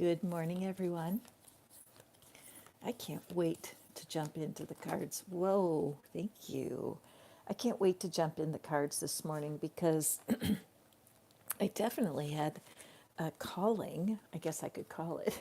Good morning, everyone. I can't wait to jump into the cards. Whoa, thank you. I can't wait to jump in the cards this morning because I definitely had a calling, I guess I could call it,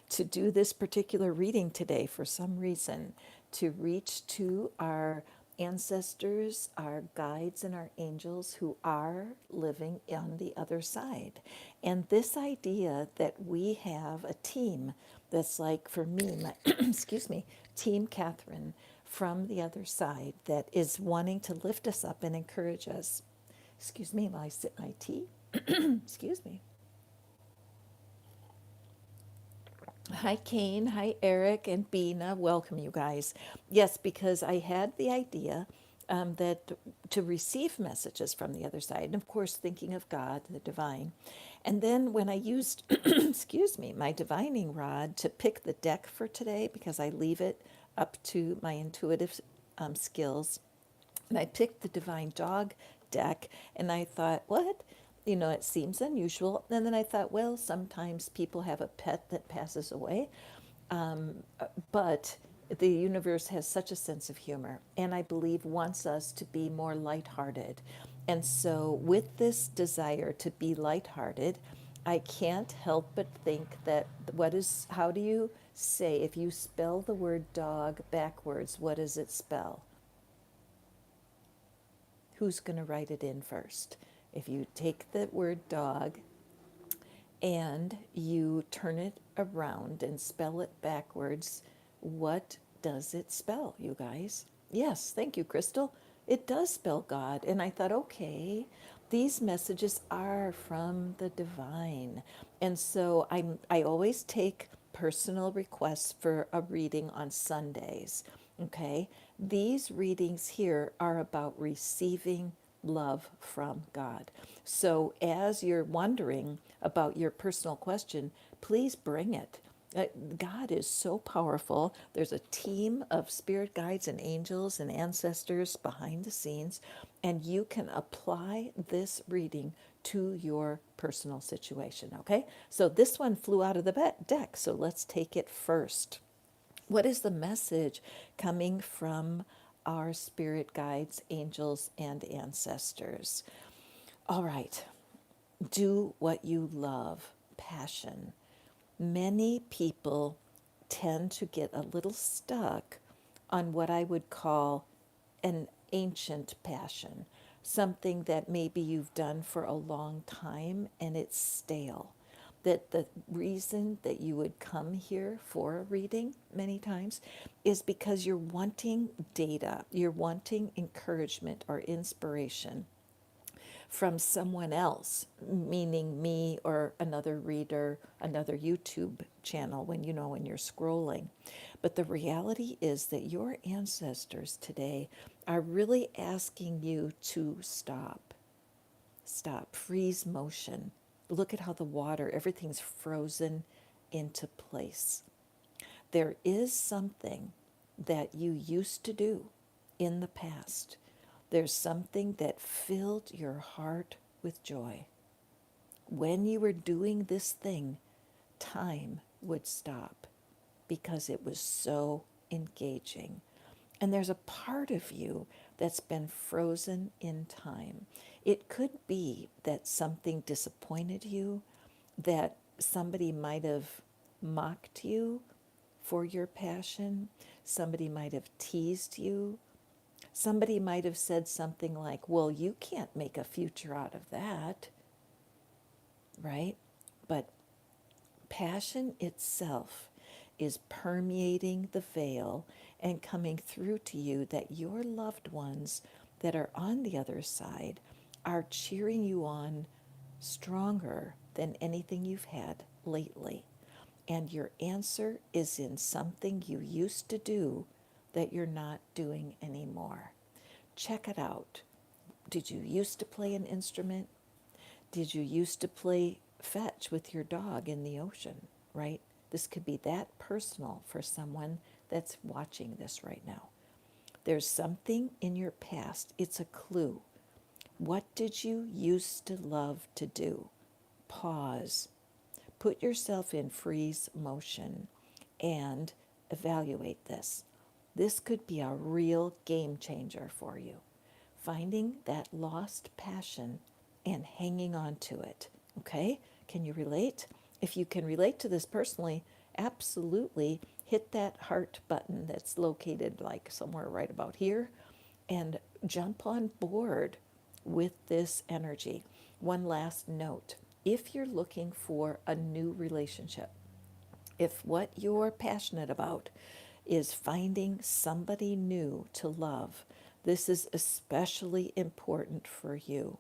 to do this particular reading today for some reason, to reach to our ancestors, our guides, and our angels who are living on the other side. And this idea that we have a team that's like, for me, my, excuse me, Team Catherine from the other side that is wanting to lift us up and encourage us. Excuse me while I sip my tea. Excuse me. Hi, Kane. Hi, Eric and Bina. Welcome, you guys. Yes, because I had the idea that to receive messages from the other side, and of course, thinking of God, the divine. And then when I used, excuse me, my divining rod to pick the deck for today, because I leave it up to my intuitive skills, and I picked the Divine Dog deck, and I thought, what? You know, it seems unusual. And then I thought, well, sometimes people have a pet that passes away, but the universe has such a sense of humor, and I believe wants us to be more lighthearted. And so, with this desire to be lighthearted, I can't help but think that how do you say, if you spell the word dog backwards, what does it spell? Who's going to write it in first? If you take the word dog and you turn it around and spell it backwards, what does it spell, you guys? Yes, thank you, Crystal. It does spell God. And I thought, okay, these messages are from the divine. And so I always take personal requests for a reading on Sundays. Okay, these readings here are about receiving love from God. So, as you're wondering about your personal question, please bring it. God is so powerful. There's a team of spirit guides and angels and ancestors behind the scenes, and you can apply this reading to your personal situation. Okay, so this one flew out of the deck, so let's take it first. What is the message coming from our spirit guides, angels, and ancestors? All right, do what you love, passion. Many people tend to get a little stuck on what I would call an ancient passion, something that maybe you've done for a long time and it's stale. That the reason that you would come here for a reading many times is because you're wanting data, you're wanting encouragement or inspiration from someone else, meaning me or another reader, another YouTube channel when you're scrolling. But the reality is that your ancestors today are really asking you to stop, freeze motion. Look at how the water, everything's frozen into place. There is something that you used to do in the past. There's something that filled your heart with joy. When you were doing this thing, time would stop because it was so engaging. And there's a part of you that's been frozen in time. It could be that something disappointed you, that somebody might have mocked you for your passion, somebody might have teased you, somebody might have said something like, well, you can't make a future out of that, right? But passion itself is permeating the veil and coming through to you, that your loved ones that are on the other side are cheering you on stronger than anything you've had lately. And your answer is in something you used to do that you're not doing anymore. Check it out. Did you used to play an instrument? Did you used to play fetch with your dog in the ocean, right? This could be that personal for someone that's watching this right now. There's something in your past. It's a clue. What did you used to love to do? Pause. Put yourself in freeze motion and evaluate this. This could be a real game changer for you. Finding that lost passion and hanging on to it. Okay? Can you relate? If you can relate to this personally, absolutely hit that heart button that's located like somewhere right about here and jump on board with this energy. One last note, if you're looking for a new relationship, if what you're passionate about is finding somebody new to love, this is especially important for you.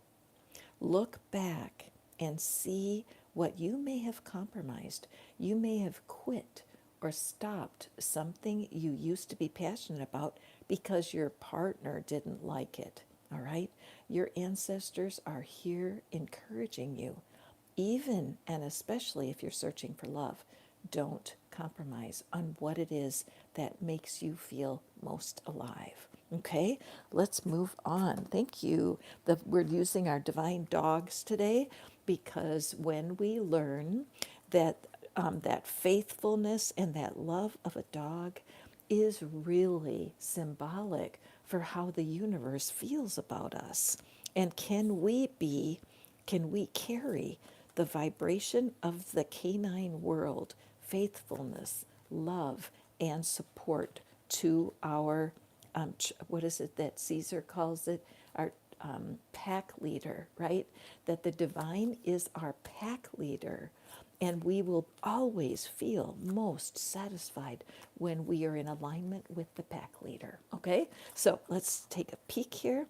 Look back and see what you may have compromised. You may have quit or stopped something you used to be passionate about because your partner didn't like it. All right? Your ancestors are here encouraging you, even and especially if you're searching for love. Don't compromise on what it is that makes you feel most alive. Okay, let's move on. Thank you. We're using our divine dogs today because when we learn that that faithfulness and that love of a dog is really symbolic for how the universe feels about us, and can we carry the vibration of the canine world, faithfulness, love, and support to our, what is it that Caesar calls it? Our pack leader, right? That the divine is our pack leader. And we will always feel most satisfied when we are in alignment with the pack leader. Okay? So let's take a peek here.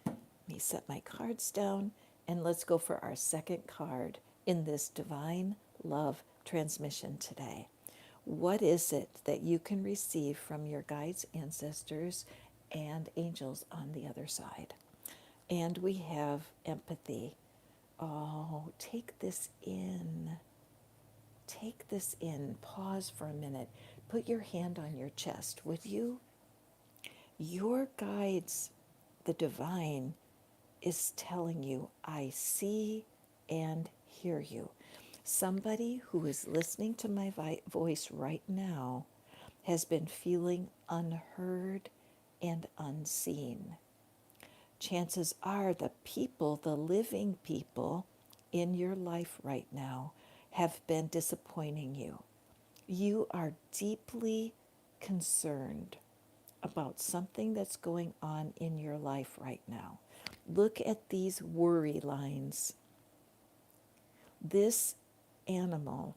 Let me set my cards down and let's go for our second card in this divine love transmission today. What is it that you can receive from your guides, ancestors, and angels on the other side? And we have empathy. Oh, take this in. Take this in. Pause for a minute. Put your hand on your chest, would you? Your guides, the divine, is telling you, I see and hear you. Somebody who is listening to my voice right now has been feeling unheard and unseen. Chances are the people, the living people in your life right now, have been disappointing you. You are deeply concerned about something that's going on in your life right now. Look at these worry lines. This animal,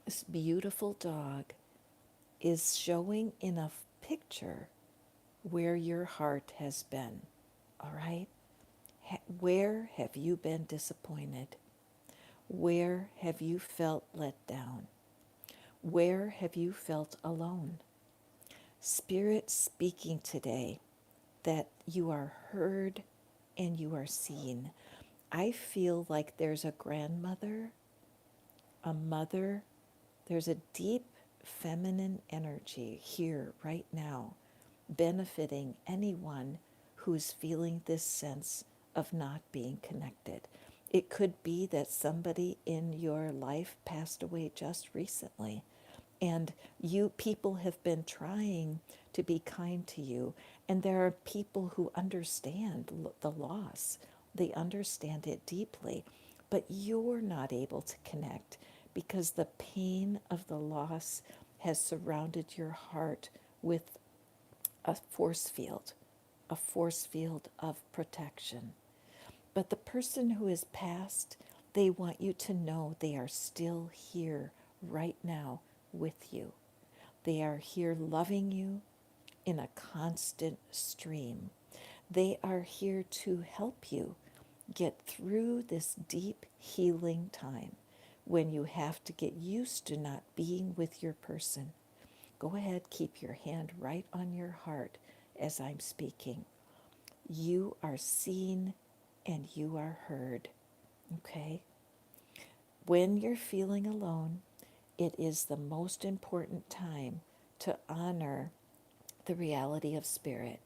this beautiful dog, is showing in a picture where your heart has been. All right? Where have you been disappointed? Where have you felt let down? Where have you felt alone? Spirit speaking today that you are heard and you are seen. I feel like there's a grandmother, a mother, there's a deep feminine energy here right now benefiting anyone who's feeling this sense of not being connected. It could be that somebody in your life passed away just recently, and you people have been trying to be kind to you, and there are people who understand the loss. They understand it deeply, but you're not able to connect because the pain of the loss has surrounded your heart with a force field of protection. But the person who has passed, they want you to know they are still here right now with you. They are here loving you in a constant stream. They are here to help you get through this deep healing time when you have to get used to not being with your person. Go ahead, keep your hand right on your heart as I'm speaking. You are seen and you are heard. Okay? When you're feeling alone, it is the most important time to honor the reality of spirit.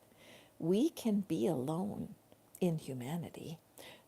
We can be alone in humanity.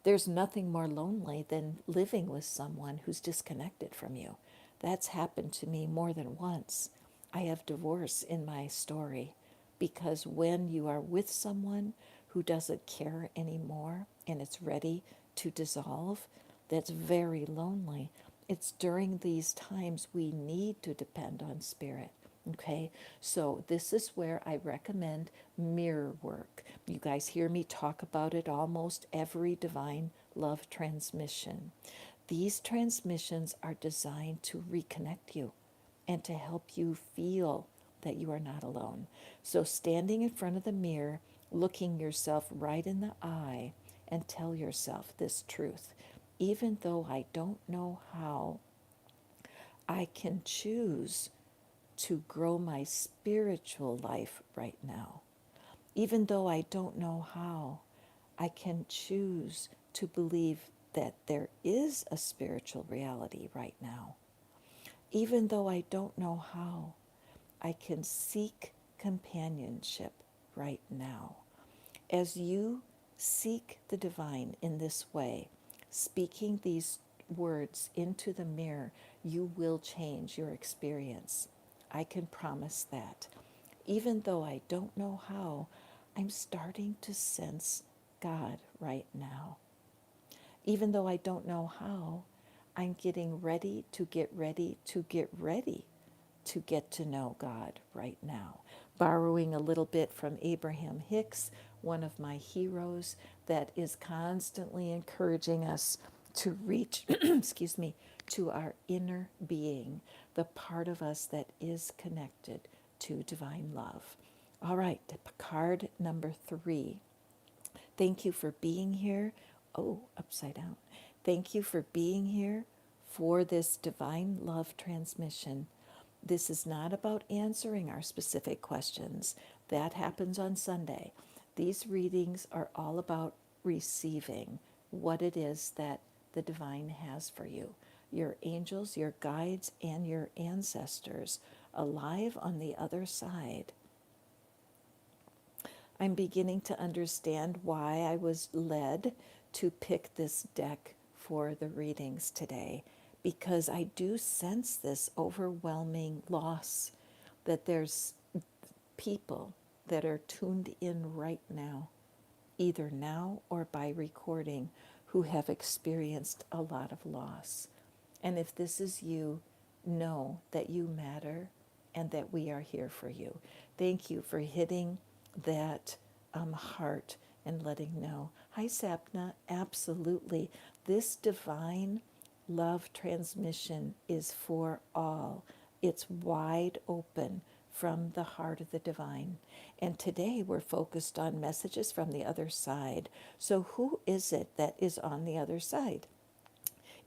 There's nothing more lonely than living with someone who's disconnected from you. That's happened to me more than once. I have divorce in my story because when you are with someone who doesn't care anymore and it's ready to dissolve, that's very lonely. It's during these times we need to depend on spirit. Okay, so this is where I recommend mirror work. You guys hear me talk about it almost every divine love transmission. These transmissions are designed to reconnect you and to help you feel that you are not alone. So, standing in front of the mirror, looking yourself right in the eye, and tell yourself this truth. Even though I don't know how, I can choose to grow my spiritual life right now. Even though I don't know how, I can choose to believe that there is a spiritual reality right now. Even though I don't know how, I can seek companionship right now. As you seek the divine in this way, speaking these words into the mirror, you will change your experience. I can promise that. Even though I don't know how, I'm starting to sense God right now. Even though I don't know how, I'm getting ready to get ready to get ready to get to know God right now. Borrowing a little bit from Abraham Hicks, one of my heroes that is constantly encouraging us to reach, excuse me, to our inner being, the part of us that is connected to divine love. All right, card number 3. Thank you for being here. Oh, upside down. Thank you for being here for this divine love transmission. This is not about answering our specific questions. That happens on Sunday. These readings are all about receiving what it is that the divine has for you. Your angels, your guides, and your ancestors alive on the other side. I'm beginning to understand why I was led to pick this deck for the readings today, because I do sense this overwhelming loss, that there's people that are tuned in right now, either now or by recording, who have experienced a lot of loss. And if this is you, know that you matter and that we are here for you. Thank you for hitting that heart and letting know. Hi, Sapna. Absolutely. This divine love transmission is for all. It's wide open from the heart of the divine. And today we're focused on messages from the other side. So, who is it that is on the other side?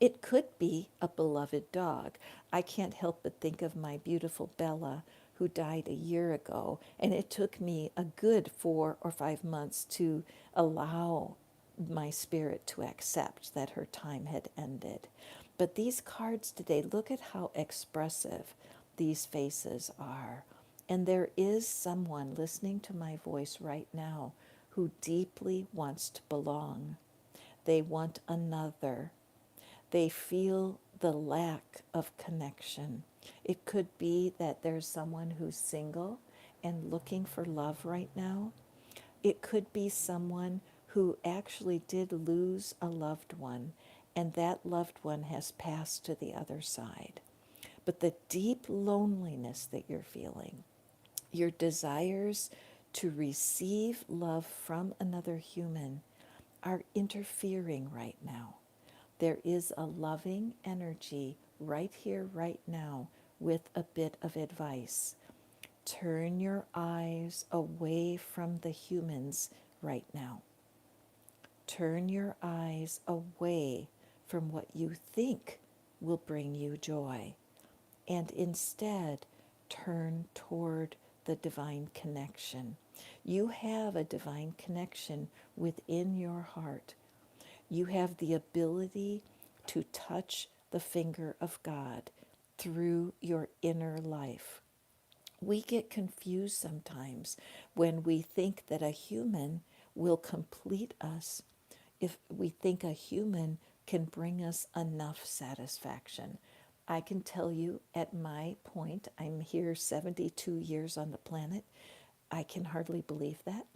It could be a beloved dog. I can't help but think of my beautiful Bella, who died a year ago, and it took me a good 4 or 5 months to allow my spirit to accept that her time had ended. But these cards today, look at how expressive these faces are. And there is someone listening to my voice right now who deeply wants to belong. They want another. They feel the lack of connection. It could be that there's someone who's single and looking for love right now. It could be someone who actually did lose a loved one, and that loved one has passed to the other side. But the deep loneliness that you're feeling, your desires to receive love from another human, are interfering right now. There is a loving energy right here, right now, with a bit of advice. Turn your eyes away from the humans right now. Turn your eyes away from what you think will bring you joy, and instead turn toward the divine connection. You have a divine connection within your heart. You have the ability to touch the finger of God through your inner life. We get confused sometimes when we think that a human will complete us. if we think a human can bring us enough satisfaction. I can tell you at my point, I'm here 72 years on the planet. I can hardly believe that.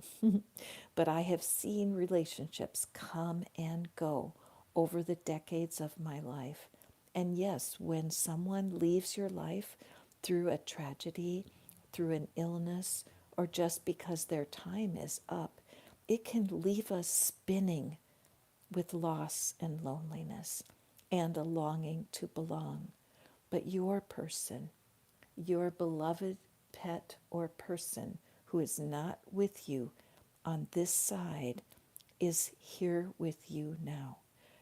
But I have seen relationships come and go over the decades of my life. And yes, when someone leaves your life through a tragedy, through an illness, or just because their time is up, it can leave us spinning with loss and loneliness and a longing to belong. But your person, your beloved pet or person who is not with you on this side, is here with you now.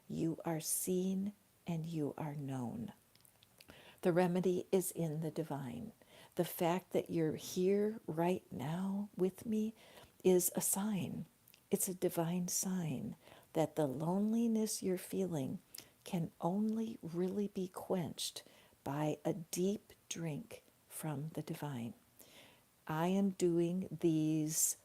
You are seen and you are known. The remedy is in the divine. The fact that you're here right now with me is a sign. It's a divine sign that the loneliness you're feeling can only really be quenched by a deep drink from the divine. I am doing these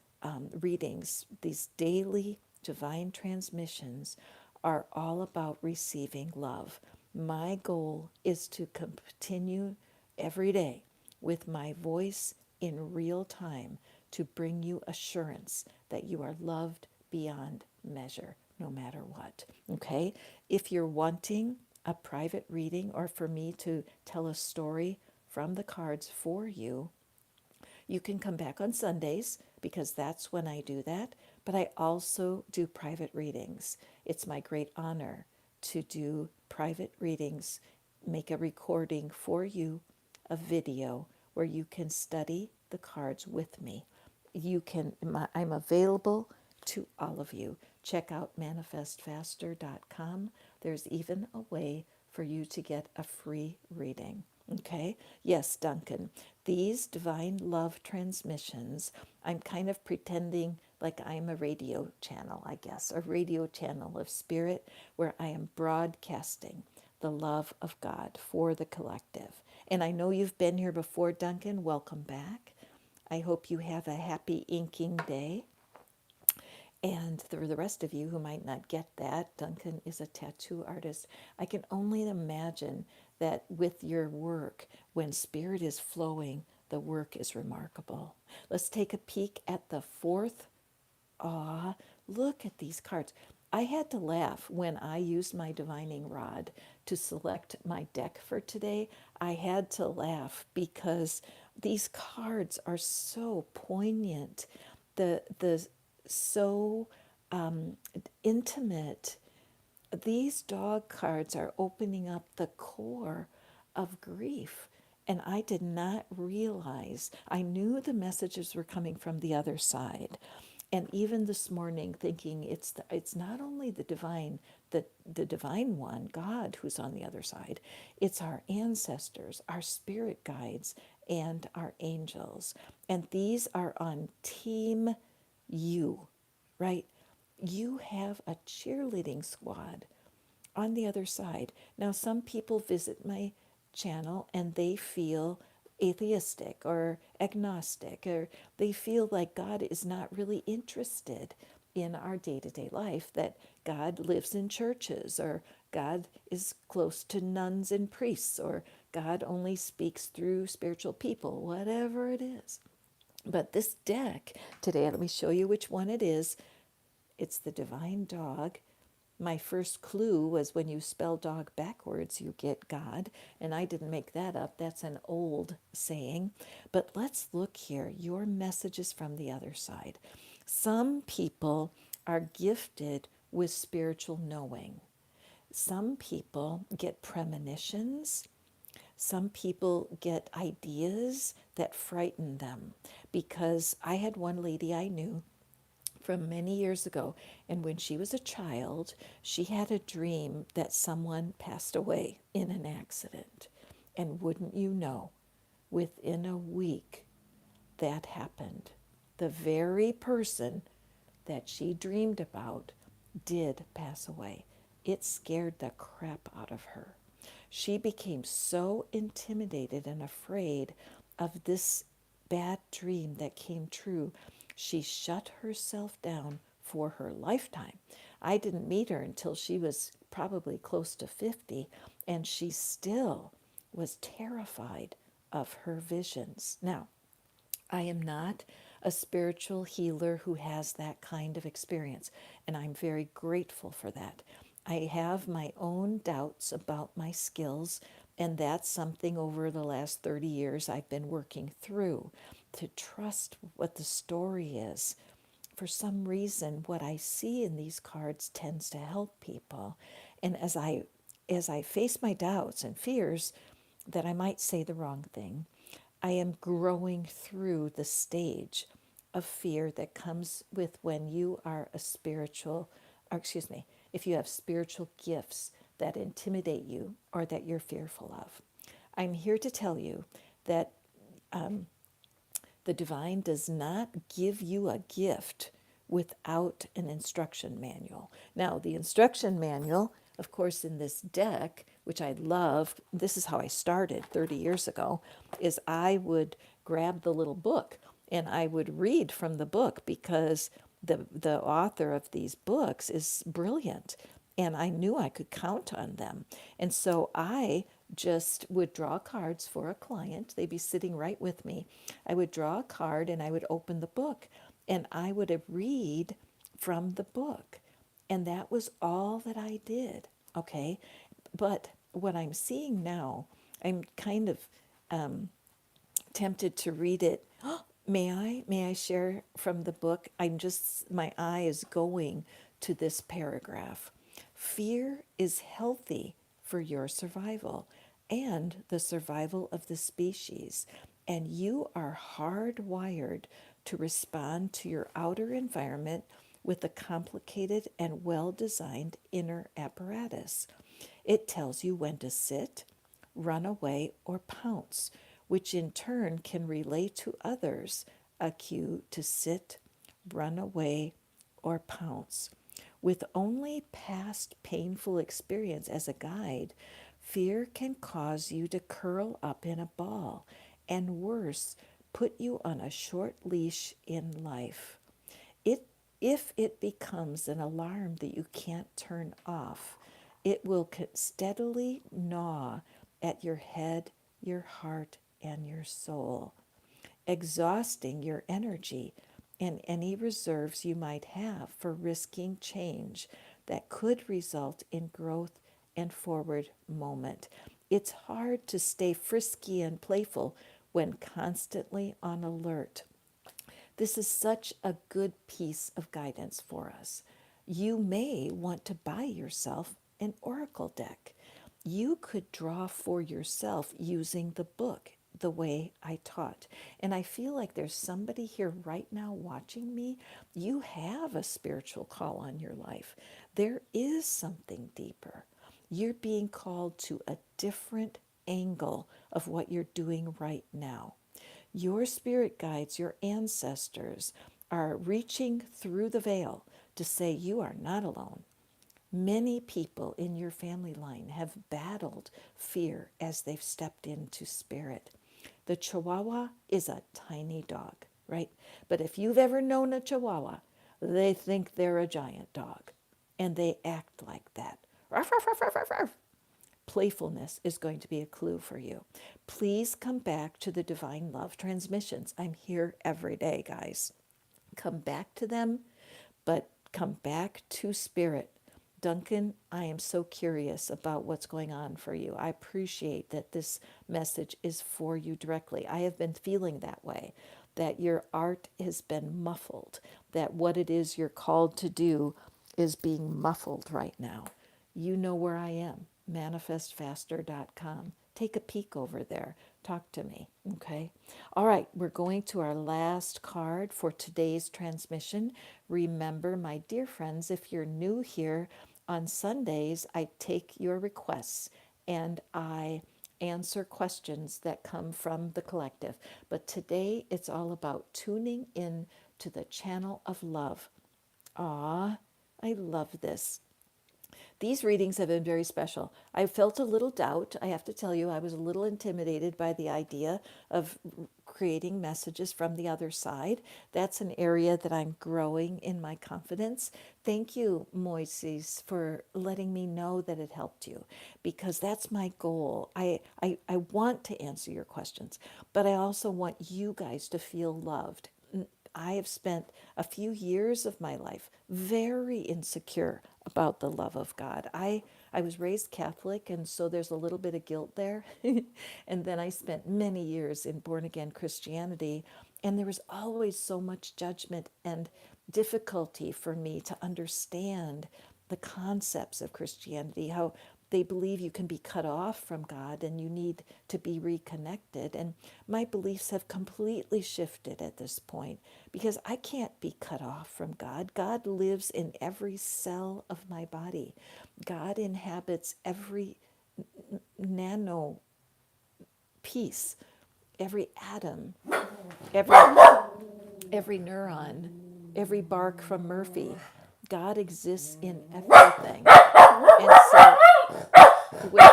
readings, these daily divine transmissions are all about receiving love. My goal is to continue every day with my voice in real time to bring you assurance that you are loved beyond measure, no matter what. Okay? If you're wanting a private reading or for me to tell a story from the cards for you, you can come back on Sundays because that's when I do that. But I also do private readings. It's my great honor to do private readings, make a recording for you, a video where you can study the cards with me. I'm available to all of you. Check out manifestfaster.com. There's even a way for you to get a free reading. Okay? Yes, Duncan. These divine love transmissions, I'm kind of pretending like I'm a radio channel, I guess, a radio channel of spirit where I am broadcasting the love of God for the collective. And I know you've been here before, Duncan. Welcome back. I hope you have a happy inking day. And for the rest of you who might not get that, Duncan is a tattoo artist. I can only imagine that with your work, when spirit is flowing, the work is remarkable. Let's take a peek at the fourth. Aw, look at these cards. I had to laugh when I used my divining rod to select my deck for today. I had to laugh because these cards are so poignant. The so intimate. These dog cards are opening up the core of grief. And I did not realize, I knew the messages were coming from the other side. And even this morning, thinking it's not only the divine one, God, who's on the other side. It's our ancestors, our spirit guides, and our angels. And these are on team you, right? You have a cheerleading squad on the other side. Now, some people visit my channel and they feel atheistic or agnostic, or they feel like God is not really interested in our day to day life, that God lives in churches, or God is close to nuns and priests, or God only speaks through spiritual people, whatever it is. But this deck today, let me show you which one it is. It's the Divine Dog. My first clue was when you spell dog backwards, you get God. And I didn't make that up. That's an old saying. But let's look here. Your message is from the other side. Some people are gifted with spiritual knowing. Some people get premonitions. Some people get ideas that frighten them, because I had one lady I knew from many years ago, and when she was a child, she had a dream that someone passed away in an accident. And wouldn't you know, within a week, that happened. The very person that she dreamed about did pass away. It scared the crap out of her. She became so intimidated and afraid of this bad dream that came true. She shut herself down for her lifetime. I didn't meet her until she was probably close to 50, and she still was terrified of her visions. Now, I am not a spiritual healer who has that kind of experience, and I'm very grateful for that. I have my own doubts about my skills, and that's something over the last 30 years I've been working through to trust what the story is. For some reason, what I see in these cards tends to help people. And as I face my doubts and fears that I might say the wrong thing, I am growing through the stage of fear that comes with when you are a spiritual, or excuse me, if you have spiritual gifts that intimidate you or that you're fearful of. I'm here to tell you that the divine does not give you a gift without an instruction manual. Now, the instruction manual, of course, in this deck, which I love, this is how I started 30 years ago, is I would grab the little book and I would read from the book because the author of these books is brilliant and I knew I could count on them. And so I just would draw cards for a client. They'd be sitting right with me. I would draw a card and I would open the book and I would read from the book. And that was all that I did. Okay. But what I'm seeing now, I'm kind of tempted to read it. May I? May I share from the book? My eye is going to this paragraph. Fear is healthy for your survival and the survival of the species, and you are hardwired to respond to your outer environment with a complicated and well designed inner apparatus. It tells you when to sit, run away, or pounce, which in turn can relate to others, a cue to sit, run away, or pounce. With only past painful experience as a guide, fear can cause you to curl up in a ball, and worse, put you on a short leash in life. It, if it becomes an alarm that you can't turn off, it will steadily gnaw at your head, your heart, and your soul, exhausting your energy and any reserves you might have for risking change that could result in growth and forward moment. It's hard to stay frisky and playful when constantly on alert. This is such a good piece of guidance for us. You may want to buy yourself an oracle deck. You could draw for yourself using the book the way I taught. And I feel like there's somebody here right now watching me. You have a spiritual call on your life. There is something deeper. You're being called to a different angle of what you're doing right now. Your spirit guides, your ancestors, are reaching through the veil to say you are not alone. Many people in your family line have battled fear as they've stepped into spirit. The Chihuahua is a tiny dog, right? But if you've ever known a Chihuahua, they think they're a giant dog, and they act like that. Ruff, ruff, ruff, ruff, ruff, ruff. Playfulness is going to be a clue for you. Please come back to the Divine Love transmissions. I'm here every day, guys. Come back to them, but come back to spirit. Duncan, I am so curious about what's going on for you. I appreciate that this message is for you directly. I have been feeling that way, that your art has been muffled, that what it is you're called to do is being muffled right now. You know where I am, manifestfaster.com. Take a peek over there. Talk to me, okay? All right, we're going to our last card for today's transmission. Remember, my dear friends, if you're new here, on Sundays, I take your requests and I answer questions that come from the collective. But today, it's all about tuning in to the channel of love. Ah, I love this. These readings have been very special. I felt a little doubt. I have to tell you, I was a little intimidated by the idea of creating messages from the other side. That's an area that I'm growing in my confidence. Thank you, Moises, for letting me know that it helped you, because that's my goal. I want to answer your questions, but I also want you guys to feel loved. I have spent a few years of my life very insecure about the love of God. I was raised Catholic, and so there's a little bit of guilt there. And then I spent many years in born again Christianity, and there was always so much judgment and difficulty for me to understand the concepts of Christianity, how they believe you can be cut off from God and you need to be reconnected. And my beliefs have completely shifted at this point, because I can't be cut off from God. God lives in every cell of my body. God inhabits every nano piece, every atom, every every neuron, every bark from Murphy. God exists in everything. And so with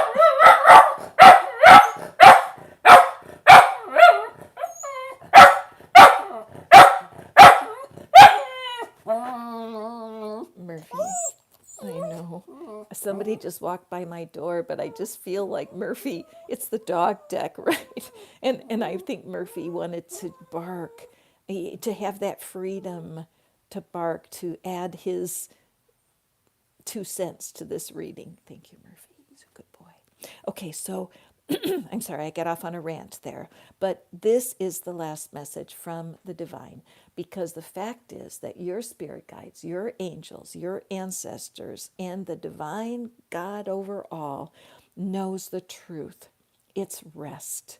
Murphy, I know. Somebody just walked by my door, but I just feel like Murphy, it's the dog deck, right? And I think Murphy wanted to bark, to have that freedom to bark, to add his 2 cents to this reading. Thank you, Murphy. He's a good boy. Okay, so I'm sorry, I got off on a rant there. But this is the last message from the divine, because the fact is that your spirit guides, your angels, your ancestors, and the divine God over all knows the truth. It's rest.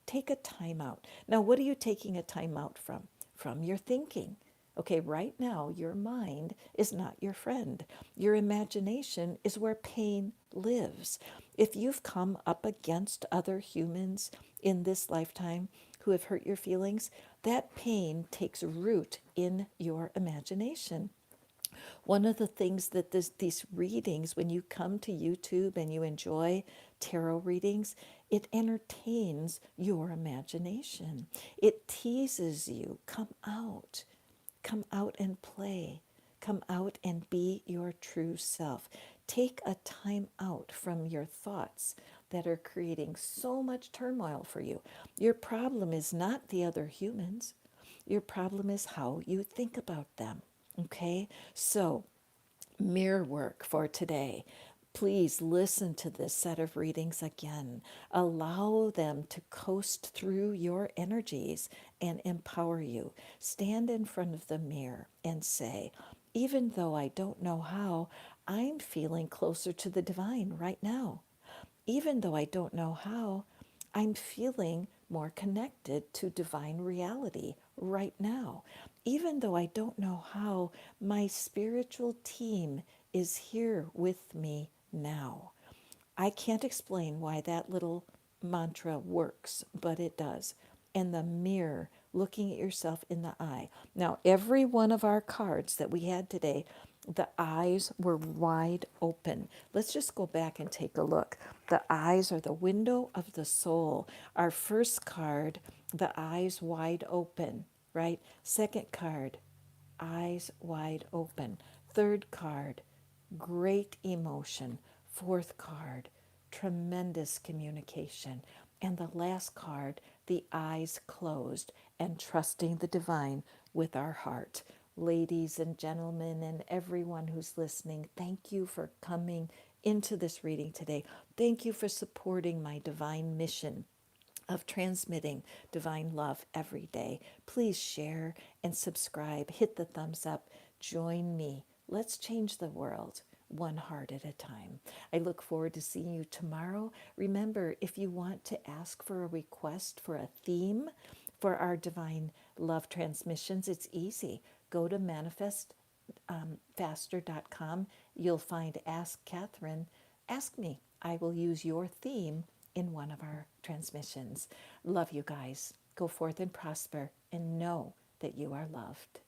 Take a time out. Now, what are you taking a time out from? From your thinking. Okay, right now, your mind is not your friend. Your imagination is where pain lives. If you've come up against other humans in this lifetime who have hurt your feelings, that pain takes root in your imagination. One of the things that these readings, when you come to YouTube and you enjoy tarot readings, it entertains your imagination. It teases you. Come out. Come out and play. Come out and be your true self. Take a time out from your thoughts that are creating so much turmoil for you. Your problem is not the other humans. Your problem is how you think about them. Okay? So, mirror work for today. Please listen to this set of readings again. Allow them to coast through your energies and empower you. Stand in front of the mirror and say, even though I don't know how, I'm feeling closer to the divine right now. Even though I don't know how, I'm feeling more connected to divine reality right now. Even though I don't know how, my spiritual team is here with me now. I can't explain why that little mantra works, but it does. And the mirror, looking at yourself in the eye. Now, every one of our cards that we had today, the eyes were wide open. Let's just go back and take a look. The eyes are the window of the soul. Our first card, the eyes wide open, right? Second card, eyes wide open. Third card, great emotion. Fourth card, tremendous communication. And the last card, the eyes closed and trusting the divine with our heart. Ladies and gentlemen, and everyone who's listening, thank you for coming into this reading today. Thank you for supporting my divine mission of transmitting divine love every day. Please share and subscribe. Hit the thumbs up. Join me. Let's change the world one heart at a time. I look forward to seeing you tomorrow. Remember, if you want to ask for a request for a theme for our divine love transmissions, it's easy. Go to manifestfaster.com. You'll find Ask Catherine. Ask me. I will use your theme in one of our transmissions. Love you guys. Go forth and prosper and know that you are loved.